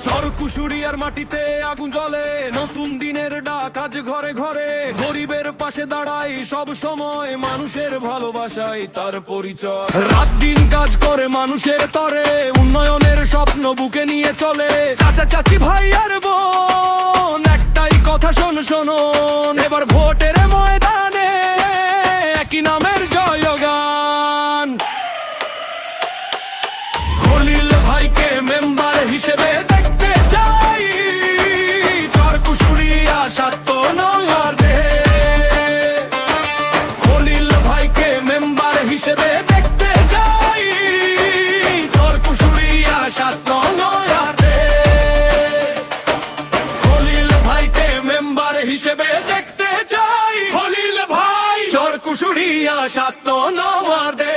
চরকুশুরিয়ার মাটিতে আগুন জ্বলে, নতুন দিনের ডাক আজ ঘরে ঘরে। গরিবের পাশে দাঁড়াই সব সময়, মানুষের ভালোবাসায় তার পরিচয়। রাত দিন কাজ করে মানুষের তরে, উন্নয়নের স্বপ্ন বুকে নিয়ে চলে। চাচা চাচি ভাই আর বোন, একটাই কথা শুনুন, এবার ভোটের ময়দানে একই নামের জয়গান। খলিল ভাইকে মেম্বার হিসেবে দেখতে চাই, চরকুশুরিয়া ৭ নং ওয়ার্ডে। খলিল ভাইকে মেম্বার হিসেবে দেখতে চাই, চরকুশুরিয়া ৭ নং ওয়ার্ডে। খলিল ভাইকে মেম্বার হিসেবে দেখতে চাই, খলিল ভাই চরকুশুরিয়া ৭ নং ওয়ার্ডে।